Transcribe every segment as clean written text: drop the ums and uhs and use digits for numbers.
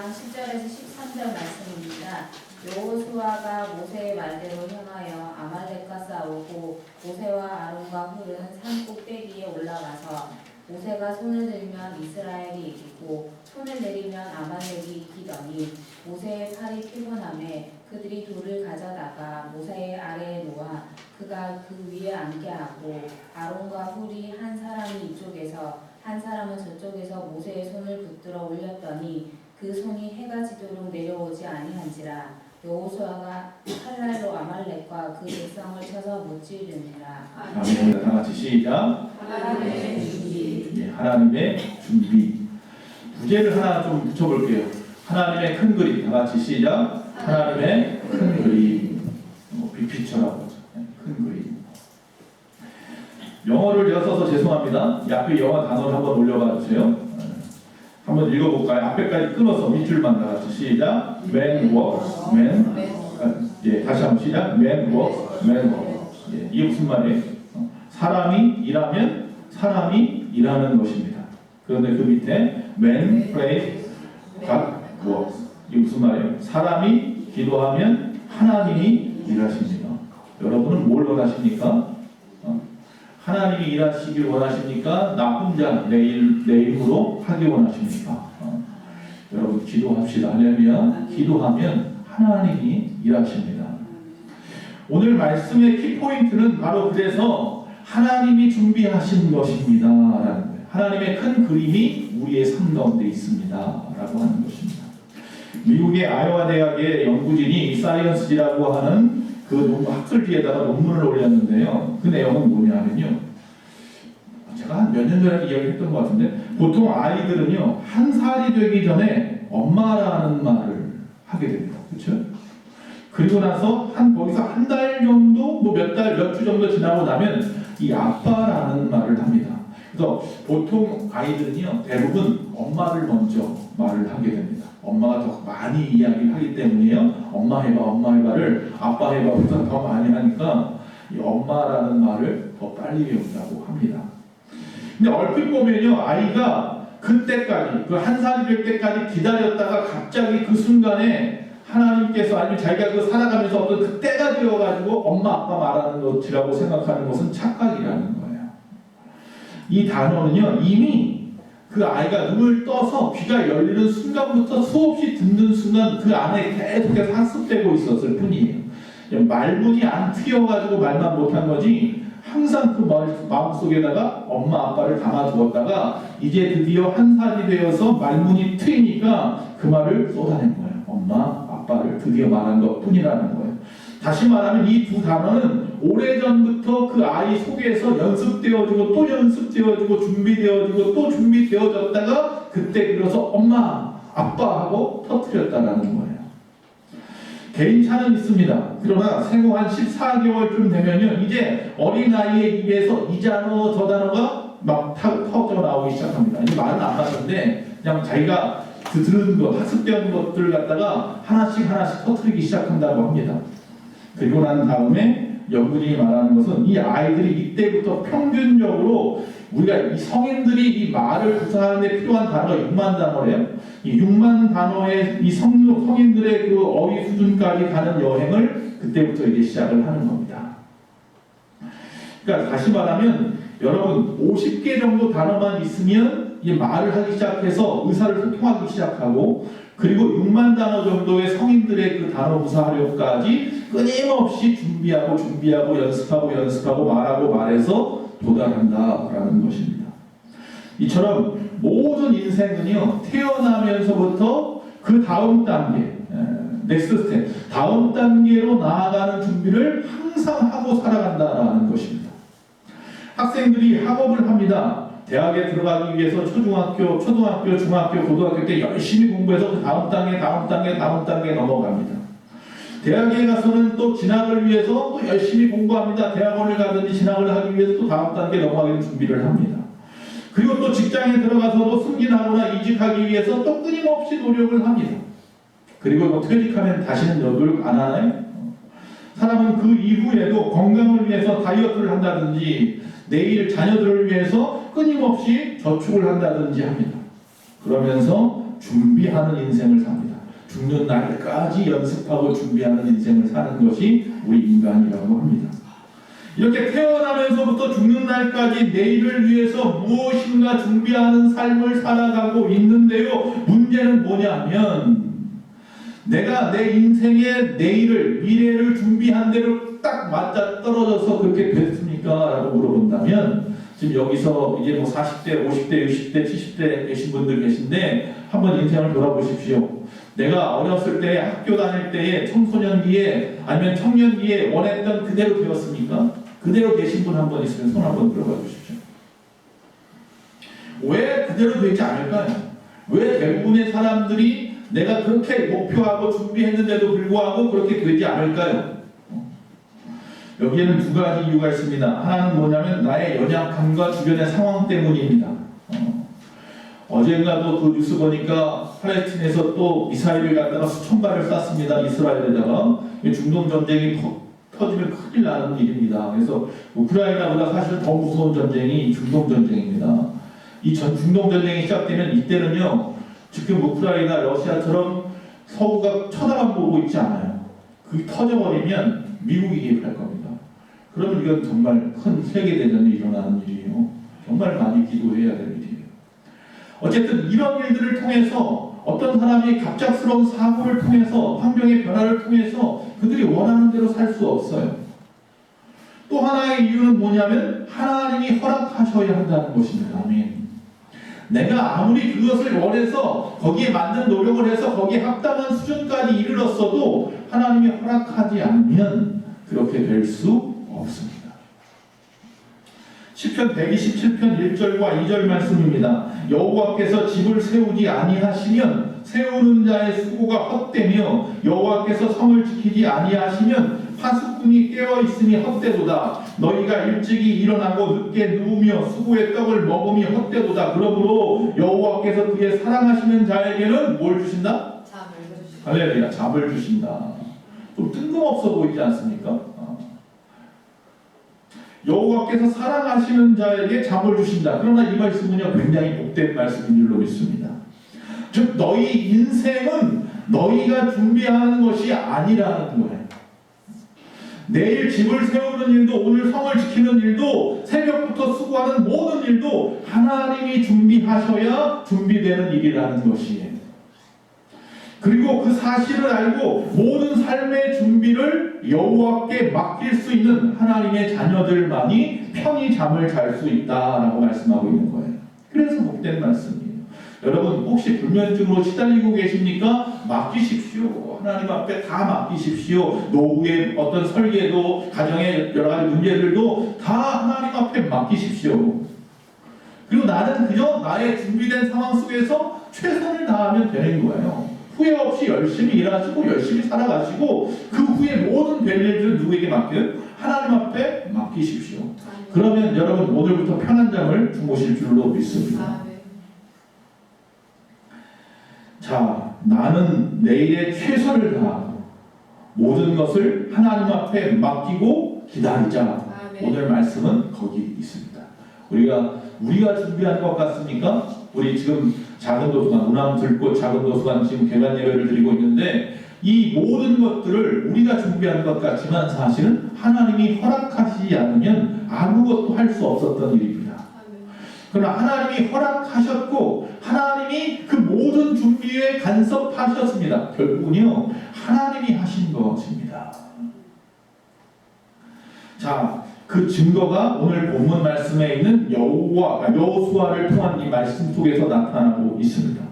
10절에서 13절 말씀입니다. 여호수아가 모세의 말대로 행하여 아말렉과 싸우고 모세와 아론과 훌은 산 꼭대기에 올라가서 모세가 손을 들면 이스라엘이 이기고 손을 내리면 아말렉이 이기더니 모세의 팔이 피곤함에 그들이 돌을 가져다가 모세의 아래에 놓아 그가 그 위에 앉게 하고 아론과 훌이 한 사람이 이쪽에서 한 사람은 저쪽에서 모세의 손을 붙들어 올렸더니 그 손이 해가 지도록 내려오지 아니한지라. 여호수아가 칼날로 아말렉과 그 백성을 쳐서 무찌르니라. 아멘. 다 같이 시작. 하나님의 준비. 예, 하나님의 준비. 부제를 하나 좀 붙여볼게요. 하나님의 큰 그림. 다 같이 시작. 하나님의 큰 그림. 빅피처라고 하죠. 큰 그림. 영어를 제가 써서 죄송합니다. 이 앞에 영어 단어를 한번 올려봐 주세요. 한번 읽어볼까요? 앞에까지 끊어서 밑줄만 다 같이 시작. Man works, man. 예, 다시 한번 시작. Man works, man works. 예, 이게 무슨 말이에요? 사람이 일하면 사람이 일하는 것입니다. 그런데 그 밑에 man prays, God works. 이게 무슨 말이에요? 사람이 기도하면 하나님이 일하십니다. 여러분은 뭘 원하십니까? 하나님이 일하시길 원하십니까? 나 혼자 내 힘으로 하기 원하십니까? 여러분 기도합시다. 할렐루야. 기도하면 하나님이 일하십니다. 오늘 말씀의 키포인트는 바로 그래서 하나님이 준비하신 것입니다 라는 거예요. 하나님의 큰 그림이 우리의 삶 가운데 있습니다 라고 하는 것입니다. 미국의 아이오와 대학의 연구진이 사이언스지라고 하는 그 학술지에다가 논문을 올렸는데요. 그 내용은 뭐냐면요. 제가 한 몇 년 전에 이야기했던 것 같은데 보통 아이들은요 1살이 되기 전에 엄마라는 말을 하게 됩니다. 그렇죠? 그리고 나서 거기서 한 달 정도, 뭐 몇 달, 몇 주 정도 지나고 나면 이 아빠라는 말을 합니다. 그래서 보통 아이들은요 대부분 엄마를 먼저 말을 하게 됩니다. 엄마가 더 많이 이야기를 하기 때문에요. 엄마 해봐, 엄마 해봐를 아빠 해봐보다 더 많이 하니까 이 엄마라는 말을 더 빨리 배운다고 합니다. 근데 얼핏 보면요, 아이가 그때까지, 그 1살이 될 때까지 기다렸다가 갑자기 그 순간에 하나님께서 아니면 자기가 그 살아가면서 어떤 그 때가 되어가지고 엄마, 아빠 말하는 것이라고 생각하는 것은 착각이라는 거예요. 이 단어는요, 이미 그 아이가 눈을 떠서 귀가 열리는 순간부터 수없이 듣는 순간 그 안에 계속해서 학습되고 있었을 뿐이에요. 말문이 안 트여가지고 말만 못한 거지 항상 그 마음속에다가 엄마 아빠를 담아두었다가 이제 드디어 1살이 되어서 말문이 트이니까 그 말을 쏟아낸 거예요. 엄마 아빠를 드디어 말한 것 뿐이라는 거예요. 다시 말하면 이 두 단어는 오래전부터 그 아이 속에서 연습되어지고 또 연습되어지고 준비되어지고 또 준비되어졌다가 그때 그래서 엄마, 아빠 하고 터뜨렸다라는 거예요. 개인차는 있습니다. 그러나 생후 한 14개월쯤 되면요 이제 어린아이의 입에서 이 단어 저 단어가 막 터져 나오기 시작합니다. 이제 말은 안 맞는데 그냥 자기가 들은 것, 학습된 것들을 갖다가 하나씩 터뜨리기 시작한다고 합니다. 그리고 난 다음에 연구진이 말하는 것은 이 아이들이 이때부터 평균적으로 우리가 이 성인들이 이 말을 구사하는 데 필요한 단어가 6만 단어래요. 이 6만 단어의 이 성인들의 그 어휘 수준까지 가는 여행을 그때부터 이제 시작을 하는 겁니다. 그러니까 다시 말하면 여러분 50개 정도 단어만 있으면 이 말을 하기 시작해서 의사를 소통하기 시작하고 그리고 6만 단어 정도의 성인들의 그 단어 구사하려까지 끊임없이 준비하고 연습하고 말하고 말해서 도달한다라는 것입니다. 이처럼 모든 인생은요 태어나면서부터 그 다음 단계, 넥스트 스텝, 다음 단계로 나아가는 준비를 항상 하고 살아간다라는 것입니다. 학생들이 학업을 합니다. 대학에 들어가기 위해서 초등학교, 중학교, 고등학교 때 열심히 공부해서 그 다음 단계 넘어갑니다. 대학에 가서는 또 진학을 위해서 또 열심히 공부합니다. 대학원을 가든지 진학을 하기 위해서 또 다음 단계 넘어가기 준비를 합니다. 그리고 또 직장에 들어가서도 승진하거나 이직하기 위해서 또 끊임없이 노력을 합니다. 그리고 뭐 퇴직하면 다시는 노력 안 하나요? 사람은 그 이후에도 건강을 위해서 다이어트를 한다든지 내일 자녀들을 위해서 끊임없이 저축을 한다든지 합니다. 그러면서 준비하는 인생을 삽니다. 죽는 날까지 연습하고 준비하는 인생을 사는 것이 우리 인간이라고 합니다. 이렇게 태어나면서부터 죽는 날까지 내일을 위해서 무엇인가 준비하는 삶을 살아가고 있는데요. 문제는 뭐냐면 내가 내 인생의 내일을, 미래를 준비한 대로 딱 맞아 떨어져서 그렇게 됐습니까? 라고 물어본다면 지금 여기서 이제 뭐 40대, 50대, 60대, 70대 계신 분들 계신데 한번 인생을 돌아보십시오. 내가 어렸을 때 학교 다닐 때에 청소년기에 아니면 청년기에 원했던 그대로 되었습니까? 그대로 되신 분 한 번 있으면 손 한번 들어봐 주십시오. 왜 그대로 되지 않을까요? 왜 대부분의 사람들이 내가 그렇게 목표하고 준비했는데도 불구하고 그렇게 되지 않을까요? 여기에는 두 가지 이유가 있습니다. 하나는 뭐냐면 나의 연약함과 주변의 상황 때문입니다. 어젠가도 그 뉴스 보니까 팔레스틴에서 또 미사일을 갖다가 수천 발을 쐈습니다. 이스라엘에다가. 중동 전쟁이 터지면 큰일 나는 일입니다. 그래서 우크라이나보다 사실 더 무서운 전쟁이 중동 전쟁입니다. 이 중동 전쟁이 시작되면 이때는요, 지금 우크라이나, 러시아처럼 서구가 쳐다만 보고 있지 않아요. 그게 터져버리면 미국이 개입할 겁니다. 그러면 이건 정말 큰 세계대전이 일어나는 일이에요. 정말 많이 기도해야 될 일이에요. 어쨌든 이런 일들을 통해서 어떤 사람이 갑작스러운 사고를 통해서 환경의 변화를 통해서 그들이 원하는 대로 살 수 없어요. 또 하나의 이유는 뭐냐면 하나님이 허락하셔야 한다는 것입니다. 아멘. 내가 아무리 그것을 원해서 거기에 맞는 노력을 해서 거기에 합당한 수준까지 이르렀어도 하나님이 허락하지 않으면 그렇게 될 수 없습니다. 시편 127편 1절과 2절 말씀입니다. 여호와께서 집을 세우지 아니하시면 세우는 자의 수고가 헛되며 여호와께서 성을 지키지 아니하시면 파수꾼이 깨어 있으니 헛되도다. 너희가 일찍이 일어나고 늦게 누우며 수고의 떡을 먹음이 헛되도다. 그러므로 여호와께서 그의 사랑하시는 자에게는 뭘 주신다? 잠을 주신다. 할렐루야, 잠을 주신다. 좀 뜬금없어 보이지 않습니까? 여호와께서 사랑하시는 자에게 잠을 주신다. 그러나 이 말씀은요, 굉장히 복된 말씀인 줄로 믿습니다. 즉 너희 인생은 너희가 준비하는 것이 아니라는 거예요. 내일 집을 세우는 일도, 오늘 성을 지키는 일도, 새벽부터 수고하는 모든 일도 하나님이 준비하셔야 준비되는 일이라는 것이에요. 그리고 그 사실을 알고 모든 삶의 준비를 여호와께 맡길 수 있는 하나님의 자녀들만이 편히 잠을 잘 수 있다라고 말씀하고 있는 거예요. 그래서 복된 말씀이에요. 여러분 혹시 불면증으로 시달리고 계십니까? 맡기십시오. 하나님 앞에 다 맡기십시오. 노후의 어떤 설계도, 가정의 여러 가지 문제들도 다 하나님 앞에 맡기십시오. 그리고 나는 그저 나의 준비된 상황 속에서 최선을 다하면 되는 거예요. 후회 없이 열심히 일하시고 열심히 살아가시고 그 후에 모든 될 일들을 누구에게 맡겨요? 하나님 앞에 맡기십시오. 그러면 여러분 오늘부터 편한 잠을 주무실 줄로 믿습니다. 자, 나는 내일의 최선을 다하고 모든 것을 하나님 앞에 맡기고 기다리자. 오늘 말씀은 거기 있습니다. 우리가 준비한 것 같습니까? 우리 지금 작은 도서관, 운암 들꽃 작은 도서관 지금 개관 예배를 드리고 있는데 이 모든 것들을 우리가 준비한 것 같지만 사실은 하나님이 허락하시지 않으면 아무것도 할 수 없었던 일입니다. 그러나 하나님이 허락하셨고 하나님이 그 모든 준비에 간섭하셨습니다. 결국은요, 하나님이 하신 것입니다. 자, 그 증거가 오늘 본문 말씀에 있는 여호수아를 통한 이 말씀 속에서 나타나고 있습니다.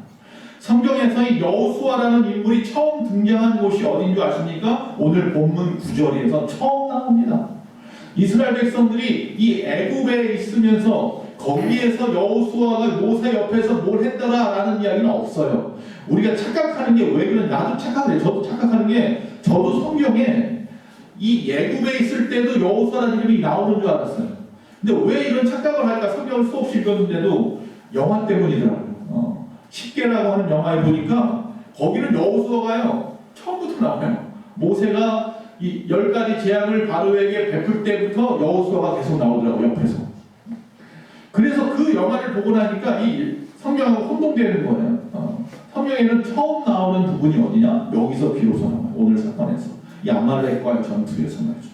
성경에서 이 여호수아라는 인물이 처음 등장한 곳이 어딘 줄 아십니까? 오늘 본문 9절에서 처음 나옵니다. 이스라엘 백성들이 이 애굽에 있으면서 거기에서 여호수아가 모세 옆에서 뭘 했더라라는 이야기는 없어요. 우리가 착각하는 게 왜 그런, 나도 착각해요. 저도 착각하는 게 저도 성경에 이 애굽에 있을 때도 여호수아라는 이름이 나오는 줄 알았어요. 근데 왜 이런 착각을 할까? 성경을 수없이 읽었는데도 영화 때문이더라고요. 10개라고 하는 영화에 보니까 거기는 여호수아가요 처음부터 나와요. 모세가 이 10가지 재앙을 바로에게 베풀 때부터 여호수아가 계속 나오더라고요, 옆에서. 그래서 그 영화를 보고 나니까 이 성경하고 혼동되는 거예요. 성경에는 처음 나오는 부분이 어디냐? 여기서 비로소 나와요. 오늘 사건에서. 이 아말렉과의 전투에서 말이죠.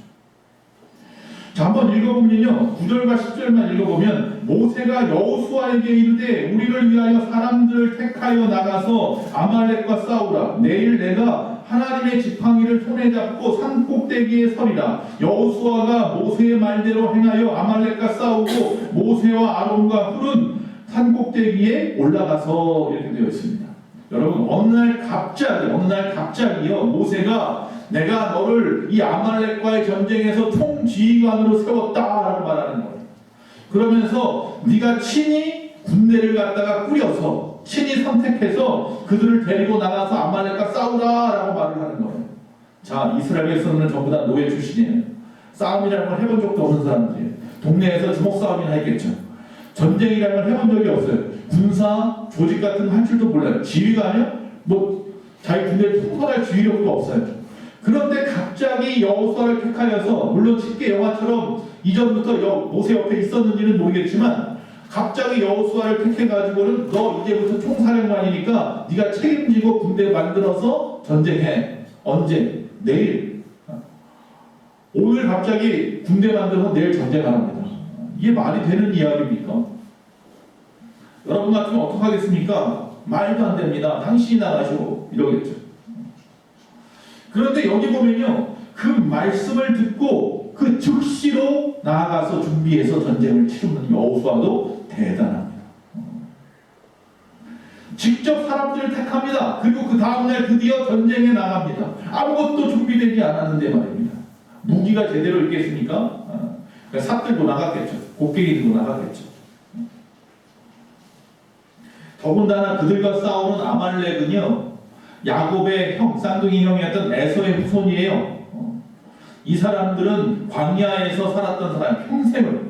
자, 한번 읽어보면요. 9절과 10절만 읽어보면 모세가 여호수아에게 이르되 우리를 위하여 사람들을 택하여 나가서 아말렉과 싸우라. 내일 내가 하나님의 지팡이를 손에 잡고 산 꼭대기에 서리라. 여호수아가 모세의 말대로 행하여 아말렉과 싸우고 모세와 아론과 훌은 산 꼭대기에 올라가서 이렇게 되어 있습니다. 여러분 어느 날 갑자기요 모세가 내가 너를 이 아말렉과의 전쟁에서 총지휘관으로 세웠다라고 말하는 거예요. 그러면서 네가 친히 군대를 갖다가 꾸려서 친히 선택해서 그들을 데리고 나가서 아말렉과 싸우라라고 말을 하는 거예요. 자, 이스라엘 백성들은 전부 다 노예 출신이에요. 싸움이라는 걸 해본 적도 없는 사람들이에요. 동네에서 주먹 싸움이나 했겠죠. 전쟁이라는 걸 해본 적이 없어요. 군사, 조직 같은 거 할 줄도 몰라요. 지휘관이요? 뭐 자기 군대를 통솔할 지휘력도 없어요. 그런데 갑자기 여호수아를 택하여서 물론 쉽게 영화처럼 이전부터 모세 옆에 있었는지는 모르겠지만 갑자기 여호수아를 택해가지고는 너 이제부터 총사령관이니까 네가 책임지고 군대 만들어서 전쟁해. 언제? 내일. 오늘 갑자기 군대 만들어서 내일 전쟁하랍니다. 이게 말이 되는 이야기입니까? 여러분 같으면 어떻게 하겠습니까? 말도 안 됩니다. 당신이 나가시오. 이러겠죠. 그런데 여기 보면요. 그 말씀을 듣고 그 즉시로 나아가서 준비해서 전쟁을 치르는 여호수아도 대단합니다. 직접 사람들을 택합니다. 그리고 그 다음날 드디어 전쟁에 나갑니다. 아무것도 준비되지 않았는데 말입니다. 무기가 제대로 있겠습니까? 삽 들고 나갔겠죠. 곡괭이 들고 나갔겠죠. 더군다나 그들과 싸우는 아말렉은요. 야곱의 형, 쌍둥이 형이었던 에서의 후손이에요. 이 사람들은 광야에서 살았던 사람, 평생을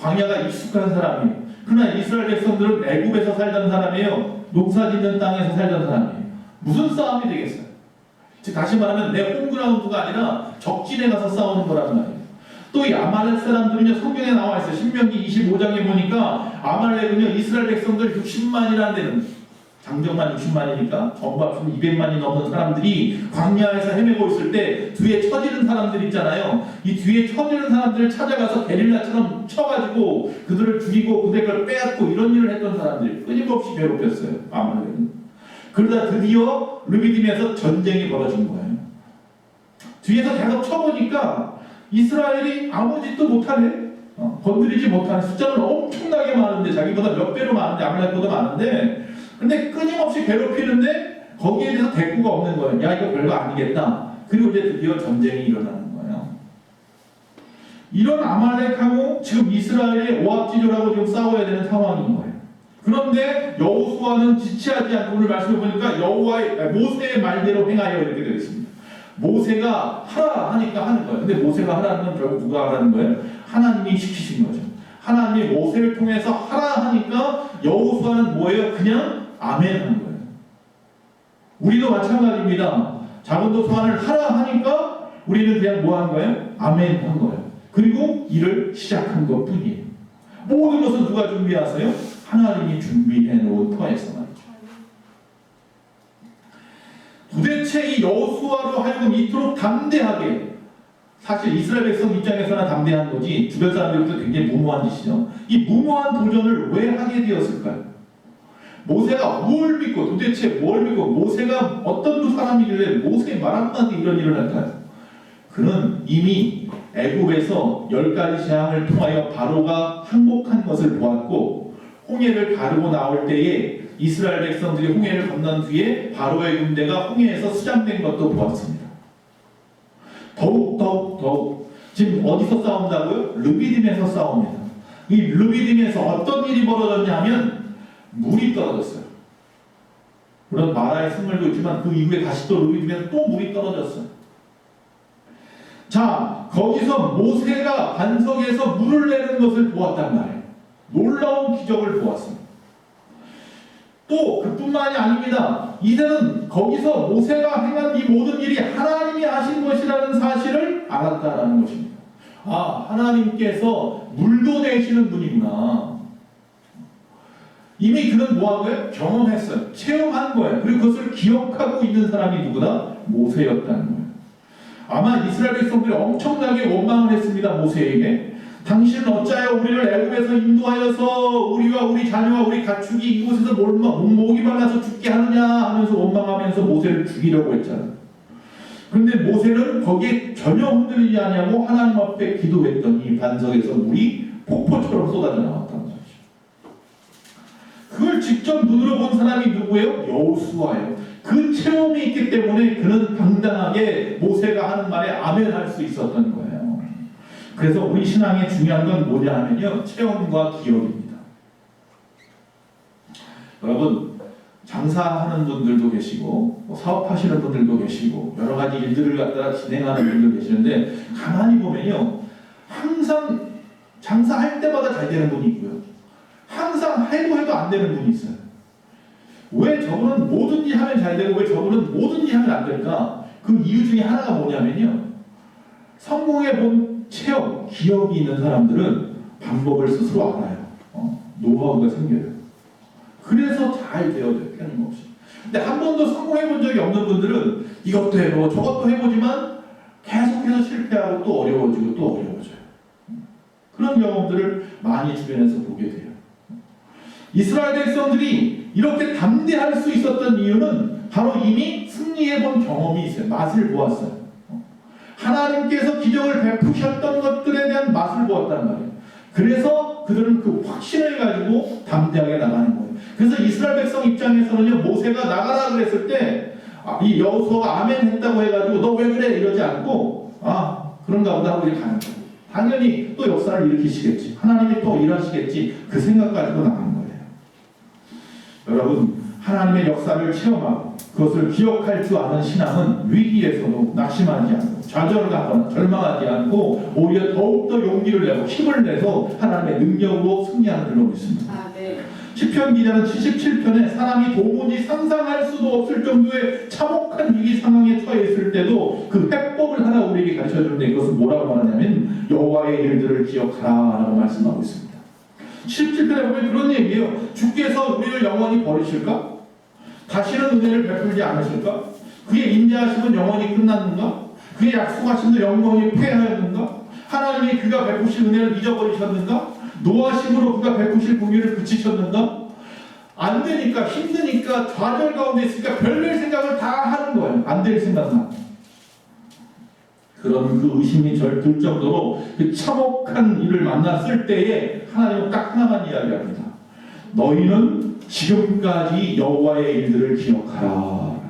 광야가 익숙한 사람이에요. 그러나 이스라엘 백성들은 애굽에서 살던 사람이에요. 농사짓는 땅에서 살던 사람이에요. 무슨 싸움이 되겠어요? 즉 다시 말하면 내 홈그라운드가 아니라 적진에 가서 싸우는 거란 말이에요. 또 이 아말렉 사람들은요 성경에 나와 있어요. 신명기 25장에 보니까 아말렉은요 이스라엘 백성들 60만이라는 데는 장정만 60만이니까 전부 합치면 200만이 넘는 사람들이 광야에서 헤매고 있을 때 뒤에 처지는 사람들 있잖아요. 이 뒤에 처지는 사람들을 찾아가서 게릴라처럼 쳐가지고 그들을 죽이고 그들을 빼앗고 이런 일을 했던 사람들이 끊임없이 괴롭혔어요. 아말렉은. 그러다 드디어 르비딤에서 전쟁이 벌어진 거예요. 뒤에서 계속 쳐보니까 이스라엘이 아무 짓도 못하네. 건드리지 못하는 숫자는 엄청나게 많은데 자기보다 몇 배로 많은데 아말렉보다 많은데 근데 끊임없이 괴롭히는데 거기에 대해서 대꾸가 없는 거예요. 야 이거 별거 아니겠다. 그리고 이제 드디어 전쟁이 일어나는 거예요. 이런 아말렉하고 지금 이스라엘이 오합지졸하고 지금 싸워야 되는 상황인 거예요. 그런데 여호수아는 지체하지 않고 오늘 말씀을 보니까 모세의 말대로 행하여 이렇게 되어 있습니다. 모세가 하라 하니까 하는 거예요. 근데 모세가 하라는 건 결국 누가 하라는 거예요? 하나님이 시키신 거죠. 하나님이 모세를 통해서 하라 하니까 여호수아는 뭐예요? 그냥 아멘 하는 거예요. 우리도 마찬가지입니다. 자본도 소환을 하라 하니까 우리는 그냥 뭐 하는 거예요? 아멘 한 거예요. 그리고 일을 시작한 것 뿐이에요. 모든 것은 누가 준비하세요? 하나님이 준비해 놓은 터에서 말이죠. 도대체 이 여호수아로 하여금 이토록 담대하게 사실 이스라엘 백성 입장에서는 담대한 거지 주변 사람들도 굉장히 무모한 짓이죠. 이 무모한 도전을 왜 하게 되었을까요? 모세가 뭘 믿고 도대체 뭘 믿고 모세가 어떤 사람이길래 모세의 말 한마디 이런 일을 할까요? 그는 이미 애굽에서 10가지 재앙을 통하여 바로가 항복한 것을 보았고 홍해를 가르고 나올 때에 이스라엘 백성들이 홍해를 건넌 뒤에 바로의 군대가 홍해에서 수장된 것도 보았습니다. 더욱 지금 어디서 싸운다고요? 르비딤에서 싸웁니다. 이 르비딤에서 어떤 일이 벌어졌냐 하면 물이 떨어졌어요. 물론 마라의 샘물도 있지만 그 이후에 다시 또 르비딤에서 또 물이 떨어졌어요. 자, 거기서 모세가 반석에서 물을 내는 것을 보았단 말이에요. 놀라운 기적을 보았습니다. 또 그뿐만이 아닙니다. 이제는 거기서 모세가 행한 이 모든 일이 하나님이 하신 것이라는 사실을 알았다라는 것입니다. 아, 하나님께서 물도 내시는 분이구나. 이미 그는 뭐한 거예요? 경험했어요. 체험한 거예요. 그리고 그것을 기억하고 있는 사람이 누구다? 모세였다는 거예요. 아마 이스라엘 백성들이 엄청나게 원망을 했습니다. 모세에게. 당신은 어찌하여 우리를 애굽에서 인도하여서 우리와 우리 자녀와 우리 가축이 이곳에서 목이 말라서 죽게 하느냐 하면서 원망하면서 모세를 죽이려고 했잖아요. 그런데 모세는 거기에 전혀 흔들리지 않냐고 하나님 앞에 기도했더니 반석에서 물이 폭포처럼 쏟아져 나왔다는 거죠. 그걸 직접 눈으로 본 사람이 누구예요? 여호수아예요. 그 체험이 있기 때문에 그는 당당하게 모세가 하는 말에 아멘할 수 있었던 거예요. 그래서 우리 신앙의 중요한 건 뭐냐 하면요, 체험과 기억입니다. 여러분, 장사하는 분들도 계시고 사업하시는 분들도 계시고 여러 가지 일들을 갖다가 진행하는 분들 계시는데 가만히 보면요, 항상 장사할 때마다 잘 되는 분이 있고요, 항상 해도 안 되는 분이 있어요. 왜 저분은 뭐든지 하면 잘 되고 왜 저분은 뭐든지 하면 안 될까? 그 이유 중에 하나가 뭐냐면요, 성공해 본 체험, 기억이 있는 사람들은 방법을 스스로 알아요. 노하우가 생겨요. 그래서 잘 되어요, 끊임없이. 근데 한 번도 성공해 본 적이 없는 분들은 이것도 해보고 저것도 해보지만 계속해서 실패하고 또 어려워지고 또 어려워져요. 그런 경험들을 많이 주변에서 보게 돼요. 이스라엘 백성들이 이렇게 담대할 수 있었던 이유는 바로 이미 승리해 본 경험이 있어요. 맛을 보았어요. 하나님께서 기적을 베푸셨던 것들에 대한 맛을 보았단 말이에요. 그래서 그들은 그 확신을 가지고 담대하게 나가는 거예요. 그래서 이스라엘 백성 입장에서는요, 모세가 나가라 그랬을 때 이 여호수아가 아멘 했다고 해가지고 너 왜 그래 이러지 않고 그런가 보다 하고 이제 가는 거예요. 당연히 또 역사를 일으키시겠지, 하나님이 또 일하시겠지, 그 생각 가지고 나가는 거예요. 여러분, 하나님의 역사를 체험하고 그것을 기억할 줄 아는 신앙은 위기에서도 낙심하지 않고 좌절하거나 절망하지 않고 오히려 더욱더 용기를 내고 힘을 내서 하나님의 능력으로 승리하는 줄로 믿습니다. 시편 기자는 77편에 사람이 도무지 상상할 수도 없을 정도의 참혹한 위기 상황에 처해 있을 때도 그 해법을 하나 우리에게 가르쳐 주는데 그것은 뭐라고 말하냐면 여호와의 일들을 기억하라 라고 말씀하고 있습니다. 17편에 보면 그런 얘기예요. 주께서 우리를 영원히 버리실까? 다시는 은혜를 베풀지 않으실까? 그의 인자하심은 영원히 끝났는가? 그의 약속하심도 영원히 폐하였는가? 하나님이 그가 베푸실 은혜를 잊어버리셨는가? 노하심으로 그가 베푸실 공의를 그치셨는가? 안 되니까, 힘드니까, 좌절 가운데 있으니까 별별 생각을 다 하는 거예요. 안 될 생각만. 그런 그 의심이 들 정도로 그 참혹한 일을 만났을 때에 하나님은 딱 하나만 이야기합니다. 너희는 지금까지 여호와의 일들을 기억하라.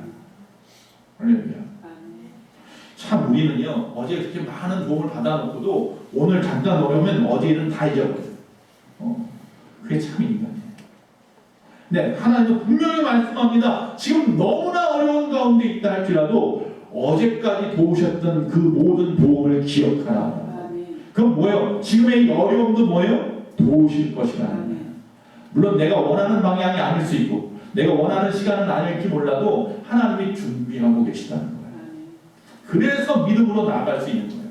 할렐루야. 참 우리는요, 어제 그렇게 많은 도움을 받아놓고도 오늘 잠깐 오려면 어제 일은 다 잊어버려요. 그게 참 인간이에요. 네, 하나님은 분명히 말씀합니다. 지금 너무나 어려운 가운데 있다 할지라도 어제까지 도우셨던 그 모든 도움을 기억하라. 그럼 뭐예요? 지금의 이 어려움도 뭐예요? 도우실 것이라. 물론 내가 원하는 방향이 아닐 수 있고 내가 원하는 시간은 아닐지 몰라도 하나님이 준비하고 계시다는 거예요. 그래서 믿음으로 나아갈 수 있는 거예요.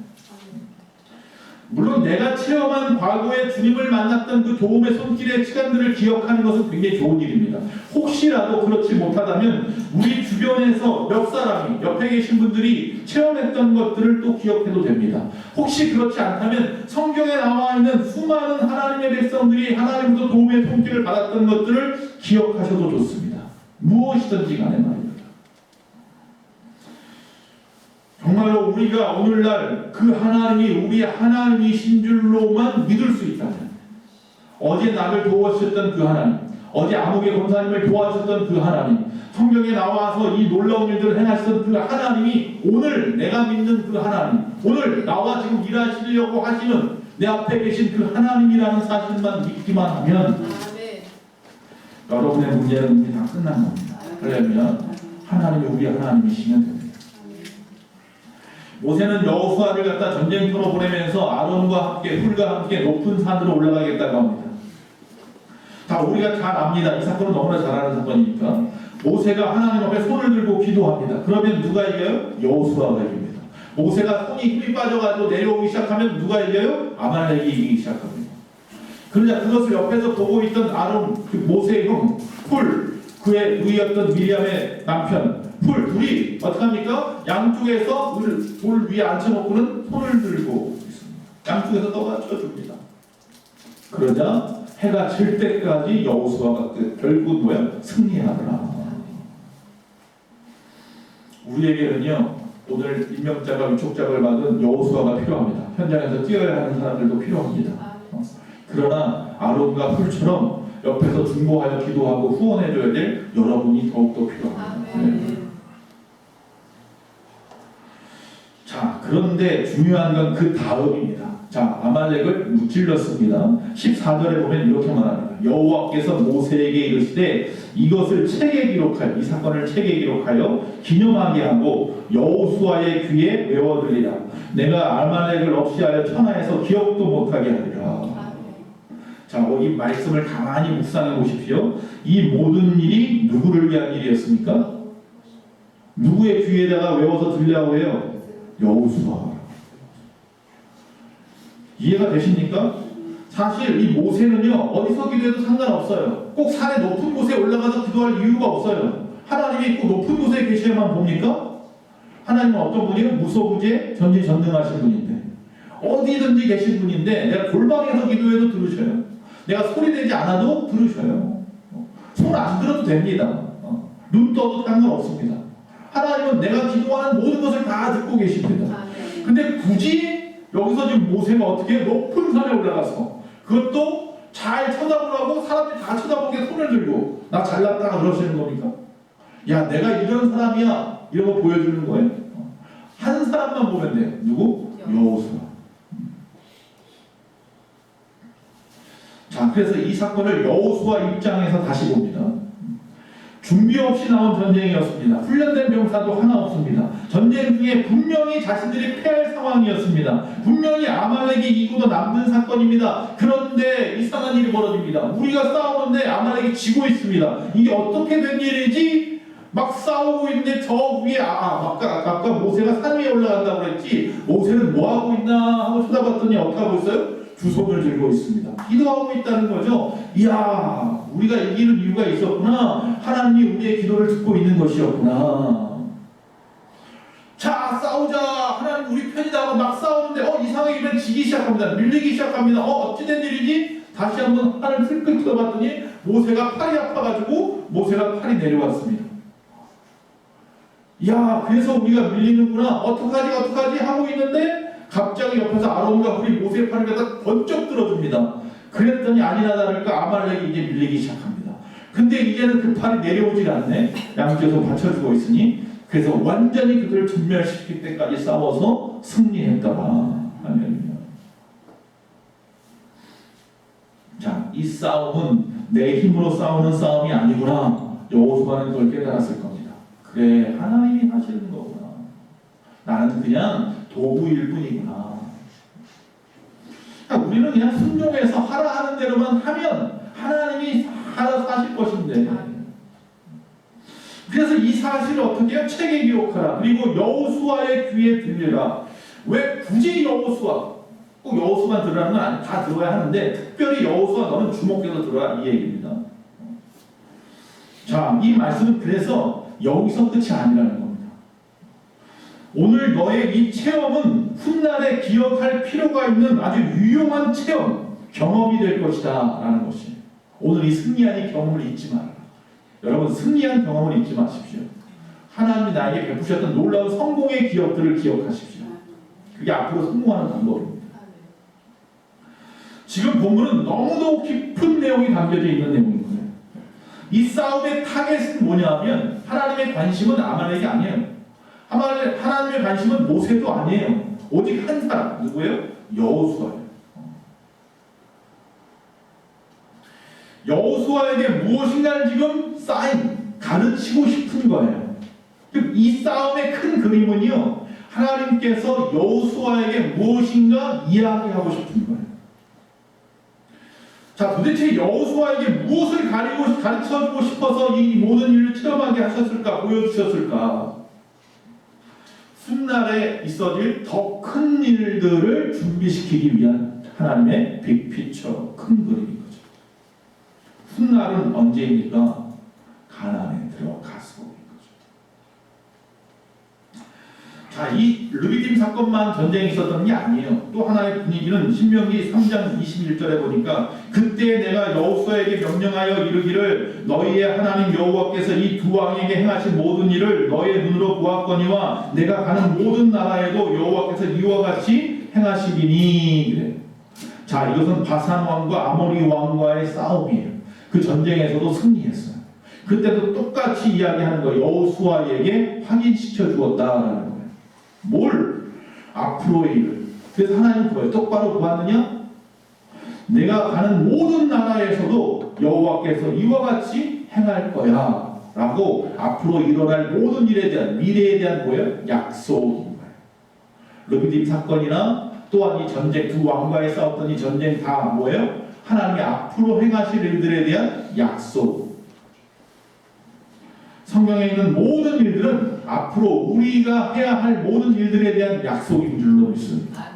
물론 내가 체험한 과거에 주님을 만났던 그 도움의 손길의 시간들을 기억하는 것은 굉장히 좋은 일입니다. 혹시라도 그렇지 못하다면 우리 주변에서 몇 사람이 옆에 계신 분들이 체험했던 것들을 또 기억해도 됩니다. 혹시 그렇지 않다면 성경에 나와 있는 수많은 하나님의 백성들이 하나님으로부터 도움의 손길을 받았던 것들을 기억하셔도 좋습니다. 무엇이든지 간에 말입니다. 정말로 우리가 오늘날 그 하나님이 우리 하나님이신 줄로만 믿을 수 있다면, 어제 나를 도와주셨던 그 하나님, 어제 아무개 권사님을 도와주셨던 그 하나님, 성경에 나와서 이 놀라운 일들을 행하시던 그 하나님이 오늘 내가 믿는 그 하나님, 오늘 나와 지금 일하시려고 하시는 내 앞에 계신 그 하나님이라는 사실만 믿기만 하면 여러분의 문제는 이제 다 끝난 겁니다. 그러면 하나님이 우리 하나님이시면 됩니다. 모세는 여호수아를 갖다 전쟁터로 보내면서 아론과 함께 훌과 함께 높은 산으로 올라가겠다고 합니다. 다 우리가 잘 압니다. 이 사건은 너무나 잘 아는 사건이니까. 모세가 하나님 앞에 손을 들고 기도합니다. 그러면 누가 이겨요? 여호수아가 이깁니다. 모세가 힘이 빠져가지고 내려오기 시작하면 누가 이겨요? 아말렉이 이기기 시작합니다. 그러자 그것을 옆에서 보고 있던 아론, 그 모세의 형 훌, 그의 누이였던 미리암의 남편 훌 둘이 어떻게 합니까? 양쪽에서 돌 위에 앉혀놓고는 손을 들고 있습니다. 양쪽에서 떠받쳐 줍니다. 그러자 해가 질 때까지 여호수아가 결국 뭐야? 승리하더라. 우리에게는요, 오늘 임명장과 위촉장을 받은 여호수아가 필요합니다. 현장에서 뛰어야 하는 사람들도 필요합니다. 그러나 아론과 훌처럼 옆에서 중보하여 기도하고 후원해줘야 될 여러분이 더욱더 필요합니다. 네. 자, 그런데 중요한 건 그 다음입니다. 자, 아말렉을 무찔렀습니다. 14절에 보면 이렇게 말합니다. 여호와께서 모세에게 이르시되 이것을 책에 기록하여, 이 사건을 책에 기록하여 기념하게 하고 여호수아의 귀에 외워들리라. 내가 아말렉을 없이하여 천하에서 기억도 못하게 하리라. 자, 이 말씀을 가만히 묵상해 보십시오. 이 모든 일이 누구를 위한 일이었습니까? 누구의 귀에다가 외워서 들으라고 해요? 여호수아. 이해가 되십니까? 사실 이 모세는요, 어디서 기도해도 상관없어요. 꼭 산의 높은 곳에 올라가서 기도할 이유가 없어요. 하나님이 꼭 높은 곳에 계셔야만 봅니까? 하나님은 어떤 분이에요? 무소부재 전지전능하신 분인데, 어디든지 계신 분인데 내가 골방에서 기도해도 들으셔요. 내가 소리 내지 않아도 들으셔요. 손 안 들어도 됩니다. 눈 떠도 상관없습니다. 하나님은 내가 기도하는 모든 것을 다 듣고 계십니다. 근데 굳이 여기서 지금 모세가 어떻게 높은 산에 올라가서 그것도 잘 쳐다보라고 사람들이 다 쳐다보게 손을 들고 나 잘났다 그러시는 겁니까? 야, 내가 이런 사람이야, 이런 거 보여주는 거예요. 한 사람만 보면 돼요. 누구? 여호수아. 자, 그래서 이 사건을 여호수아 입장에서 다시 봅니다. 준비 없이 나온 전쟁이었습니다. 훈련된 병사도 하나 없습니다. 전쟁 중에 분명히 자신들이 패할 상황이었습니다. 분명히 아말렉이 이기고 남는 사건입니다. 그런데 이상한 일이 벌어집니다. 우리가 싸우는데 아말렉이 지고 있습니다. 이게 어떻게 된 일이지? 막 싸우고 있는데 저 위에 아까 모세가 산 위에 올라간다고 그랬지, 모세는 뭐 하고 있나 하고 쳐다봤더니 어떻게 하고 있어요? 두 손을 들고 있습니다. 기도하고 있다는 거죠. 이야, 우리가 이기는 이유가 있었구나. 하나님이 우리의 기도를 듣고 있는 것이었구나. 자, 싸우자. 하나님 우리 편이다 하고 막 싸우는데 이상하게 지기 시작합니다. 밀리기 시작합니다. 어찌된 일이지? 다시 한번 하나님 슬쩍 쳐다봤더니 모세가 팔이 아파가지고 모세가 팔이 내려왔습니다. 야, 그래서 우리가 밀리는구나. 어떡하지 하고 있는데 갑자기 옆에서 아론과 훌이 모세의 팔을 갖다 번쩍 들어줍니다. 그랬더니 아니나 다를까 아말렉이 이제 밀리기 시작합니다. 근데 이제는 그 팔이 내려오질 않네. 양쪽에서 받쳐주고 있으니. 그래서 완전히 그들을 전멸시킬 때까지 싸워서 승리했더라. 아멘. 자, 이 싸움은 내 힘으로 싸우는 싸움이 아니구나. 여호수아는 그걸 깨달았을 겁니다. 그래, 하나님이 하시는 거구나. 나는 그냥 도구일 뿐이구나. 그러니까 우리는 그냥 순종해서 하라 하는 대로만 하면 하나님이 알아서 하실 것인데, 그래서 이 사실을 어떻게 해요? 책에 기록하라. 그리고 여호수아의 귀에 들리라. 왜 굳이 여호수아? 꼭 여호수아만 들으라는 건 아니, 다 들어야 하는데 특별히 여호수아 너는 주목해서 들어라, 이 얘기입니다. 자, 이 말씀은 그래서 여기서 끝이 아니라는 겁니다. 오늘 너의 이 체험은 훗날에 기억할 필요가 있는 아주 유용한 체험, 경험이 될 것이다 라는 것이, 오늘 이 승리한 이 경험을 잊지 마라. 여러분, 승리한 경험을 잊지 마십시오. 하나님이 나에게 베푸셨던 놀라운 성공의 기억들을 기억하십시오. 그게 앞으로 성공하는 방법입니다. 지금 본문은 너무도 깊은 내용이 담겨져 있는 내용인 거예요. 이 싸움의 타겟은 뭐냐면 하나님의 관심은 아말렉이 아니에요. 하나님의 관심은 모세도 아니에요. 오직 한 사람, 누구예요? 여호수아예요. 여호수아에게 무엇인가를 지금 가르치고 싶은 거예요. 이 싸움의 큰 그림은요, 하나님께서 여호수아에게 무엇인가 이야기하고 싶은 거예요. 자, 도대체 여호수아에게 무엇을 가르쳐주고 싶어서 이 모든 일을 체험하게 하셨을까, 보여주셨을까? 훗날에 있어질 더 큰 일들을 준비시키기 위한 하나님의 빅피처, 큰 그림인 거죠. 훗날은 언제입니까? 가나안에 들어가서 인 거죠. 자, 이 르비딤 사건만 전쟁이 있었던 게 아니에요. 또 하나의 분위기는 신명기 3장 21절에 보니까 그때 내가 여호수아에게 명령하여 이르기를 너희의 하나님 여호와께서 이 두 왕에게 행하신 모든 일을 너희의 눈으로 보았거니와 내가 가는 모든 나라에도 여호와께서 이와 같이 행하시리니. 그래. 자, 이것은 바산 왕과 아모리 왕과의 싸움이에요. 그 전쟁에서도 승리했어요. 그때도 똑같이 이야기하는 거예요. 여호수아에게 확인시켜 주었다라는 거예요. 뭘? 앞으로의 일을. 그래서 하나님은 뭐예요? 똑바로 보았느냐? 내가 가는 모든 나라에서도 여호와께서 이와 같이 행할 거야 라고 앞으로 일어날 모든 일에 대한 미래에 대한 뭐예요? 약속인 거예요. 르비딤 사건이나 또한 이 전쟁, 두 왕과의 싸웠던 이 전쟁 다 뭐예요? 하나님이 앞으로 행하실 일들에 대한 약속. 성경에 있는 모든 일들은 앞으로 우리가 해야 할 모든 일들에 대한 약속인 줄로 믿습니다.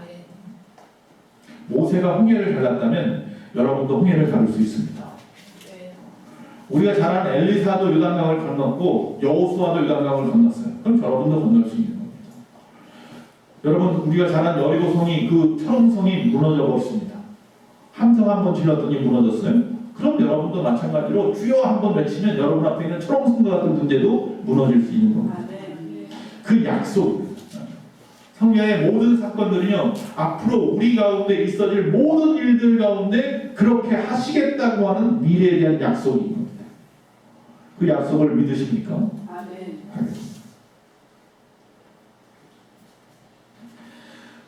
모세가 홍해를 갈랐다면 여러분도 홍해를 가를 수 있습니다. 우리가 잘 아는 엘리사도 요단강을 건넜고 여호수아도 요단강을 건넜어요. 그럼 여러분도 건널 수 있는 겁니다. 여러분, 우리가 잘 아는 여리고성이 그 트럼성이 무너져 버렸습니다. 함성 한번 질렀더니 무너졌어요. 그럼 여러분도 마찬가지로 주여 한번 외치면 여러분 앞에 있는 초롱성과 같은 문제도 무너질 수 있는 겁니다. 그 약속, 성경의 모든 사건들은요 앞으로 우리 가운데 있어질 모든 일들 가운데 그렇게 하시겠다고 하는 미래에 대한 약속인 겁니다. 그 약속을 믿으십니까?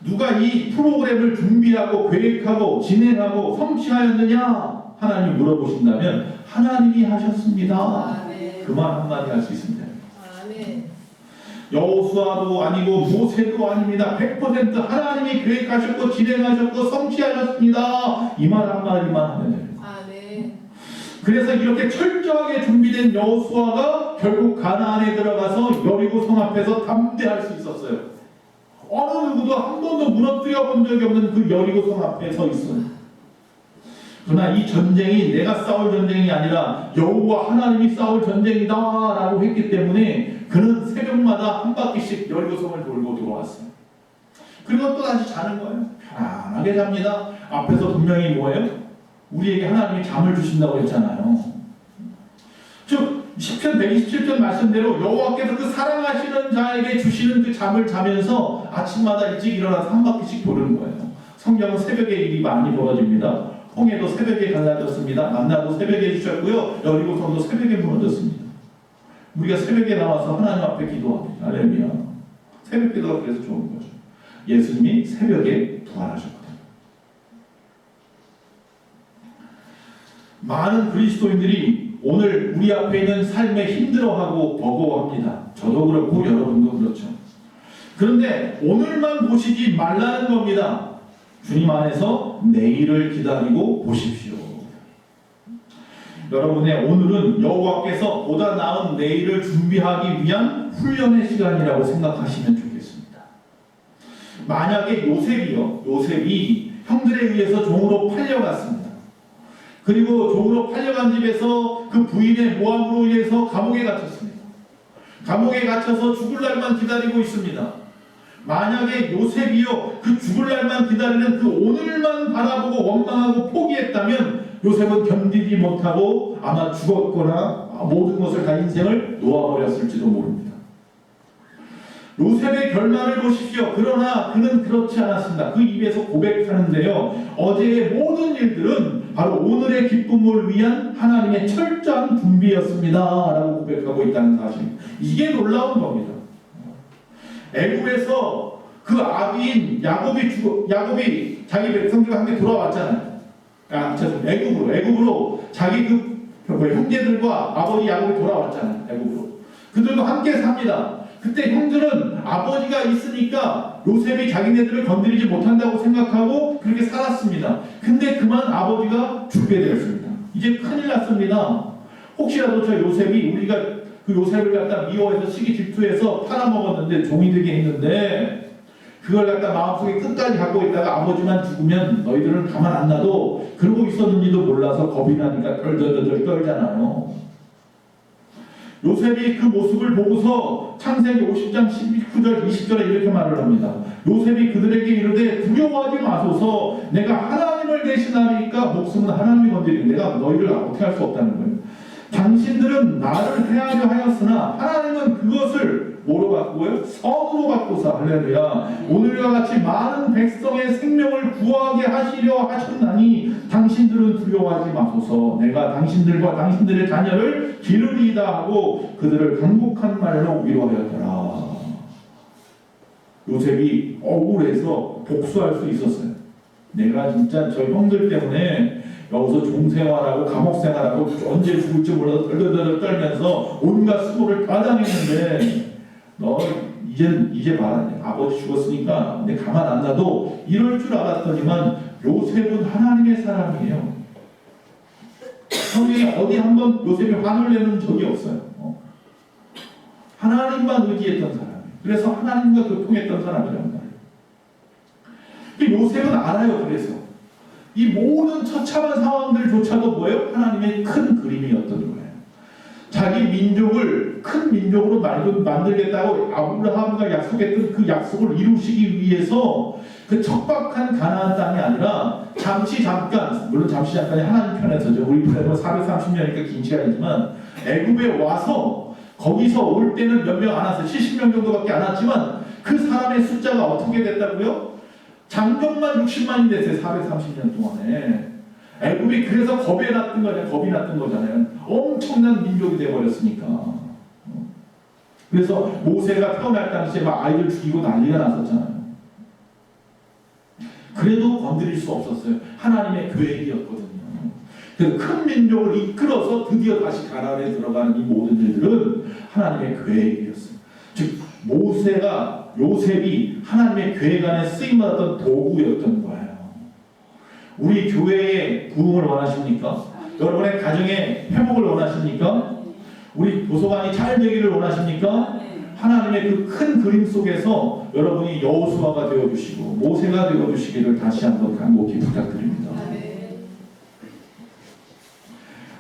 누가 이 프로그램을 준비하고 계획하고 진행하고 성취하였느냐? 하나님 물어보신다면 하나님이 하셨습니다. 그만 한마디 할 수 있습니다. 여호수아도 아니고 모세도 아닙니다. 100% 하나님이 계획하셨고 진행하셨고 성취하셨습니다. 이 말 한마디만 하면 됩니다. 그래서 이렇게 철저하게 준비된 여호수아가 결국 가나안에 들어가서 여리고 성 앞에서 담대할 수 있었어요. 어느 누구도 한 번도 무너뜨려 본 적이 없는 그 여리고 성 앞에 서 있어요. 그러나 이 전쟁이 내가 싸울 전쟁이 아니라 여호와 하나님이 싸울 전쟁이다 라고 했기 때문에 그는 새벽마다 한 바퀴씩 여리고성을 돌고 돌아왔어요. 그리고 또 다시 자는 거예요. 편안하게 잡니다. 앞에서 분명히 뭐예요? 우리에게 하나님이 잠을 주신다고 했잖아요. 즉 시편 127편 말씀대로 여호와께서 그 사랑하시는 자에게 주시는 그 잠을 자면서 아침마다 일찍 일어나서 한 바퀴씩 도는 거예요. 성경은 새벽에 일이 많이 벌어집니다. 홍해도 새벽에 갈라졌습니다. 만나도 새벽에 주셨고요. 여리고성도 새벽에 무너졌습니다. 우리가 새벽에 나와서 하나님 앞에 기도합니다. 할렐루야. 새벽 기도가 그래서 좋은 거죠. 예수님이 새벽에 부활하셨거든요. 많은 그리스도인들이 오늘 우리 앞에 있는 삶에 힘들어하고 버거워합니다. 저도 그렇고 여러분도 그렇죠. 그런데 오늘만 보시지 말라는 겁니다. 주님 안에서 내일을 기다리고 보십시오. 여러분의 오늘은 여호와께서 보다 나은 내일을 준비하기 위한 훈련의 시간이라고 생각하시면 좋겠습니다. 만약에 요셉이 형들에 의해서 종으로 팔려갔습니다. 그리고 종으로 팔려간 집에서 그 부인의 모함으로 인해서 감옥에 갇혔습니다. 감옥에 갇혀서 죽을 날만 기다리고 있습니다. 만약에 요셉이요 그 죽을 날만 기다리는 그 오늘만 바라보고 원망하고 포기했다면 요셉은 견디지 못하고 아마 죽었거나 모든 것을 다 인생을 놓아버렸을지도 모릅니다. 요셉의 결말을 보십시오. 그러나 그는 그렇지 않았습니다. 그 입에서 고백하는데요. 어제의 모든 일들은 바로 오늘의 기쁨을 위한 하나님의 철저한 준비였습니다. 라고 고백하고 있다는 사실. 이게 놀라운 겁니다. 애굽에서 그 아비인 야곱이 자기 백성들과 함께 돌아왔잖아요. 애굽으로 자기 형제들과 아버지 야곱이 돌아왔잖아요. 애굽으로. 그들과 함께 삽니다. 그때 형들은 아버지가 있으니까 요셉이 자기네들을 건드리지 못한다고 생각하고 그렇게 살았습니다. 근데 그만 아버지가 죽게 되었습니다. 이제 큰일 났습니다. 혹시라도 저 요셉이 우리가 그 요셉을 갖다 미워해서 시기 질투해서 팔아먹었는데 종이 되게 했는데 그걸 갖다 마음속에 끝까지 갖고 있다가 아버지만 죽으면 너희들은 가만 안 놔도 그러고 있었는지도 몰라서 겁이 나니까 덜덜덜 떨잖아요. 요셉이 그 모습을 보고서 창세기 50장 19절 20절에 이렇게 말을 합니다. 요셉이 그들에게 이르되 두려워하지 마소서 내가 하나님을 대신하니까 목숨은 하나님이 건드리니 내가 너희를 어떻게 할 수 없다는 거예요. 당신들은 나를 해하려 하였으나 하나님은 그것을 뭐로 바꾸고요? 선으로 바꾸사. 할렐루야. 오늘과 같이 많은 백성의 생명을 구하게 하시려 하셨나니 당신들은 두려워하지 마소서 내가 당신들과 당신들의 자녀를 기르리이다 하고 그들을 간곡한 말로 위로하였더라. 요셉이 억울해서 복수할 수 있었어요. 내가 진짜 저 형들 때문에 여기서 종생활하고 감옥생활하고 언제 죽을지 몰라서 덜덜덜 떨면서 온갖 수고를 다 당했는데 너 이제 봐라. 아버지 죽었으니까 내 가만 안 놔도 이럴 줄 알았더니만 요셉은 하나님의 사람이에요. 성경에 어디 한번 요셉이 화를 내는 적이 없어요. 하나님만 의지했던 사람이에요. 그래서 하나님과 교통했던 사람이란 말이에요. 요셉은 알아요. 그래서 이 모든 처참한 상황들조차도 뭐예요? 하나님의 큰 그림이었던 거예요. 자기 민족을 큰 민족으로 만들겠다고 아브라함과 약속했던 그 약속을 이루시기 위해서 그 척박한 가나안 땅이 아니라 잠깐, 물론 잠시 잠깐이 하나님 편에서죠. 우리 편에서 430년이니까 긴 시간이지만 애굽에 와서 거기서 올 때는 몇 명 안 왔어요. 70명 정도밖에 안 왔지만 그 사람의 숫자가 어떻게 됐다고요? 장정만 60만이 됐어요. 430년 동안에. 애굽이 그래서 겁이 났던 거잖아요. 엄청난 민족이 되어버렸으니까. 그래서 모세가 태어날 당시에 막 아이들 죽이고 난리가 났었잖아요. 그래도 건드릴 수 없었어요. 하나님의 계획이었거든요. 그래서 큰 민족을 이끌어서 드디어 다시 가나안에 들어가는 이 모든 일들은 하나님의 계획이었어요. 즉 요셉이 하나님의 계획 안에 쓰임받았던 도구였던 거예요. 우리 교회의 부흥을 원하십니까? 여러분의 가정의 회복을 원하십니까? 우리 도서관이 잘 되기를 원하십니까? 하나님의 그 큰 그림 속에서 여러분이 여호수아가 되어주시고 모세가 되어주시기를 다시 한번 간곡히 부탁드립니다.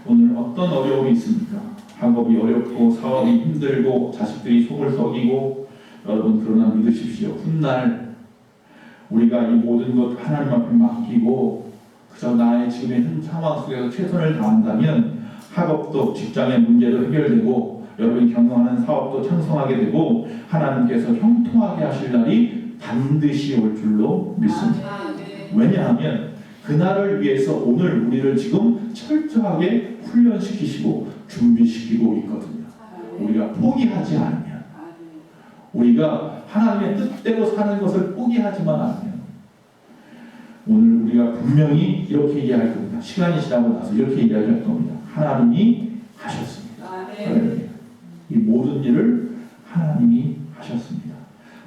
오늘 어떤 어려움이 있습니까? 학업이 어렵고 사업이 힘들고 자식들이 속을 썩이고 여러분 그러나 믿으십시오. 훗날 우리가 이 모든 것 하나님 앞에 맡기고 그저 나의 지금의 현 상황 속에서 최선을 다한다면 학업도 직장의 문제도 해결되고 여러분이 경영하는 사업도 창성하게 되고 하나님께서 형통하게 하실 날이 반드시 올 줄로 믿습니다. 왜냐하면 그날을 위해서 오늘 우리를 지금 철저하게 훈련시키시고 준비시키고 있거든요. 우리가 포기하지 않으면 우리가 하나님의 뜻대로 사는 것을 포기하지만 않으면 오늘 우리가 분명히 이렇게 이야기할 겁니다. 시간이 지나고 나서 이렇게 이야기할 겁니다. 하나님이 하셨습니다. 이 모든 일을 하나님이 하셨습니다.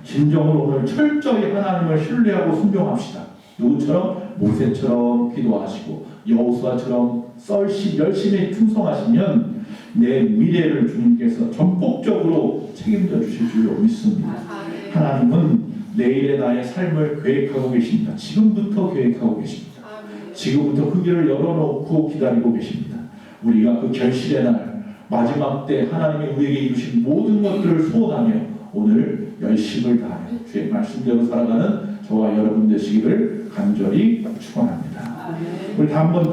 진정으로 오늘 철저히 하나님을 신뢰하고 순종합시다. 누구처럼? 모세처럼 기도하시고 여호수아처럼 열심히 충성하시면 내 미래를 주님께서 전폭적으로 책임져 주실 줄로 믿습니다. 하나님은 내일의 나의 삶을 계획하고 계십니다. 지금부터 계획하고 계십니다. 지금부터 그 길을 열어놓고 기다리고 계십니다. 우리가 그 결실의 날 마지막 때 하나님이 우리에게 이루신 모든 것들을 소원하며 오늘 열심을 다하며 주의 말씀대로 살아가는 저와 여러분 되시기를 간절히 축원합니다. 우리 다 한번